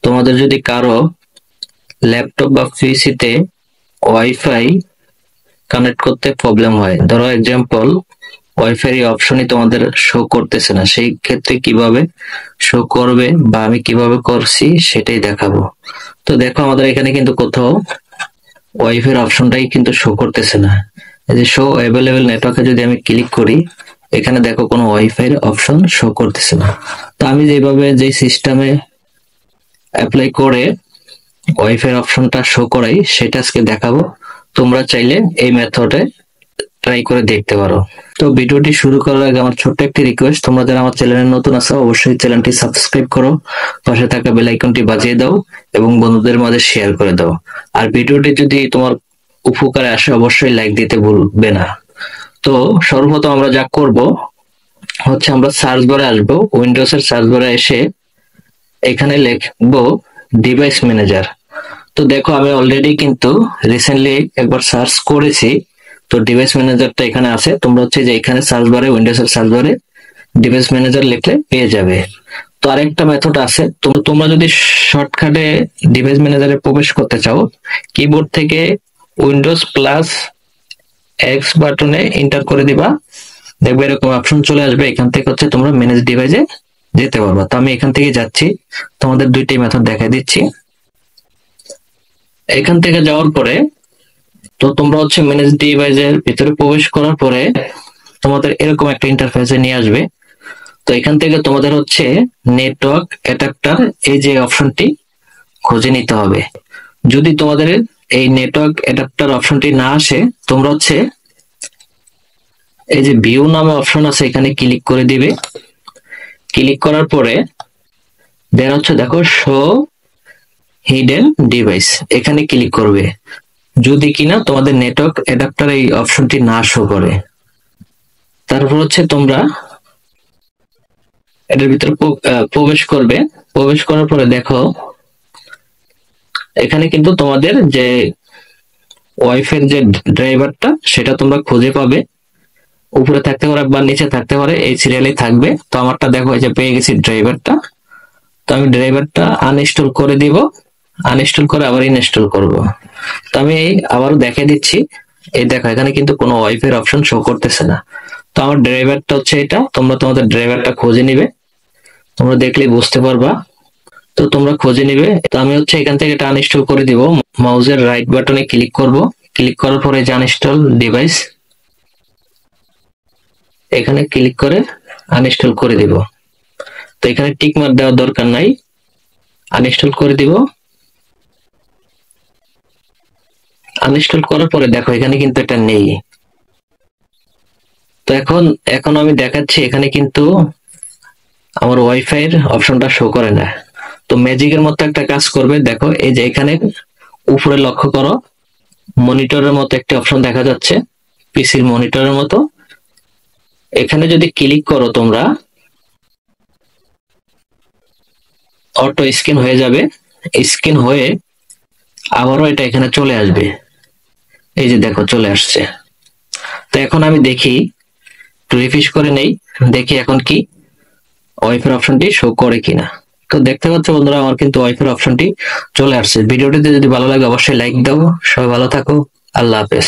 তোমাদের যদি কারো ল্যাপটপ বা পিসিতে ওয়াইফাই কানেক্ট করতে প্রবলেম হয়, ধরো এক্সাম্পল ওয়াইফাই অপশনই তোমাদের শো করতেছে না, সেই ক্ষেত্রে কিভাবে শো করবে বা আমি কিভাবে করছি সেটাই দেখাবো। তো দেখো আমাদের এখানে কিন্তু কোথাও ওয়াইফাই অপশনটাই কিন্তু শো করতেছে না। এই যে শো অ্যাভেলেবেল নেটওয়ার্কে যদি আমি ক্লিক করি, এখানে দেখো কোনো ওয়াইফাই অপশন শো করতেছে না। তো আমি যেভাবে যে সিস্টেমে অ্যাপ্লাই করে ওয়াইফাই অপশনটা শো করাই সেটা আজকে দেখাবো। তোমরা চাইলে এই মেথডে ট্রাই করে দেখতে পারো। তো ভিডিওটি শুরু করার আগে আমার ছোট্ট একটি রিকোয়েস্ট, তোমরা যারা আমার চ্যানেলে নতুন আছো অবশ্যই চ্যানেলটি সাবস্ক্রাইব করো, পাশে থাকা বেল আইকনটি বাজিয়ে দাও এবং বন্ধুদের মাঝে শেয়ার করে দাও। আর ভিডিওটি যদি তোমার উপকারে আসে অবশ্যই লাইক দিতে ভুলবে না। তো সর্বপ্রথম আমরা যা করব হচ্ছে আমরা সার্চ বারে আসবো, উইন্ডোজ এর সার্চ বারে এসে এখানে লিখবো ডিভাইস ম্যানেজার। তো দেখো আমি অলরেডি কিন্তু রিসেন্টলি একবার সার্চ করেছি, তো ডিভাইস ম্যানেজারটা এখানে আছে। তোমরা হচ্ছে যে এখানে সার্চ বারে উইন্ডোজ এর সার্চ বারে ডিভাইস ম্যানেজার লিখলে পেয়ে যাবে। তো আরেকটা মেথড আছে, তোমরা যদি শর্টকাটে ডিভাইস ম্যানেজারে প্রবেশ করতে চাও, কিবোর্ড থেকে উইন্ডোজ প্লাস এক্স বাটনে এন্টার করে দিবা, দেখবে এরকম অপশন চলে আসবে। এখান থেকে হচ্ছে তোমরা ম্যানেজ ডিভাইসে যেতে পারবা। তো আমি এখান থেকে যাচ্ছি, তোমাদের দুইটাই মেথড দেখাই দিচ্ছি। এখান থেকে যাওয়ার পরে তো তোমরা হচ্ছে ম্যানেজ ডিভাইসের ভিতরে প্রবেশ করার পরে তোমাদের এরকম একটা ইন্টারফেসে নিয়ে আসবে। তো এখান থেকে তোমাদের হচ্ছে নেটওয়ার্ক অ্যাডাপ্টার এই যে অপশনটি খুঁজে নিতে হবে। যদি তোমাদের এই নেটওয়ার্ক অ্যাডাপ্টার অপশনটি না আসে, তোমরা হচ্ছে এই যে ভিউ নামে অপশন আছে এখানে ক্লিক করে দিবে। ক্লিক করার পরে দেন হচ্ছে দেখো শো হিডেন ডিভাইস, এখানে ক্লিক করবে যদি কিনা তোমাদের নেটওয়ার্ক অ্যাডাপ্টার এই অপশনটি না শো করে। তারপর হচ্ছে তোমরা এটার ভিতরে প্রবেশ করবে। প্রবেশ করার পরে দেখো এখানে কিন্তু তোমাদের যে ওয়াইফাই যে ড্রাইভারটা সেটা তোমরা খুঁজে পাবে, উপরে থাকতে পারে বা নিচে থাকতে পারে, এই সিরিয়ালে থাকবে। তো আমারটা দেখো এই যে পেয়ে গেছি ড্রাইভারটা। তো আমি ড্রাইভারটা আনইনস্টল করে দিব, আনইনস্টল করে আবার ইনস্টল করব। তো আমি আবারও দেখে দিচ্ছি, এই দেখো এখানে কিন্তু কোনো ওয়াইফাই অপশন শো করতেছে না। তো আমার ড্রাইভারটা হচ্ছে এটা, তোমরা তোমাদের ড্রাইভারটা খুঁজে নিবে, তোমরা দেখলেই বুঝতে পারবা। তো তোমরা খুঁজে নিবে। তো আমি হচ্ছে এখান থেকে এটা আনইনস্টল করে দিব, মাউসের রাইট বাটনে ক্লিক করব। ক্লিক করার পরে যে আনইনস্টল ডিভাইস এখানে ক্লিক করে আনইনস্টল করে দিব। তো এখানে টিক মার্ক দেওয়ার দরকার নাই, আনইনস্টল করে দিব। আনইনস্টল করার পরে দেখো এখানে কিন্তু এটা নেই। তো এখন আমি দেখাচ্ছি এখানে কিন্তু আমার ওয়াইফাই এর অপশনটা শো করে না। তো ম্যাজিকের মতো একটা কাজ করবে, দেখো এই যে এখানে উপরে লক্ষ্য করো, মনিটরের মতো একটা অপশন দেখা যাচ্ছে, পিসির মনিটরের মতো। এখানে যদি ক্লিক করো তোমরা, অটো স্ক্যান হয়ে যাবে। স্ক্যান হয়ে আবারও এটা এখানে চলে আসবে, এই যে দেখো চলে আসছে। তো এখন আমি দেখি, রিফ্রেশ করে নেই, দেখি এখন কি ওয়াইফাই অপশনটি শো করে কিনা। তো দেখতে পাচ্ছ বন্ধুরা আমার কিন্তু ওয়াইফাই অপশনটি চলে আসছে। ভিডিওটিতে যদি ভালো লাগে অবশ্যই লাইক দাও। সবাই ভালো থাকো, আল্লাহ হাফেজ।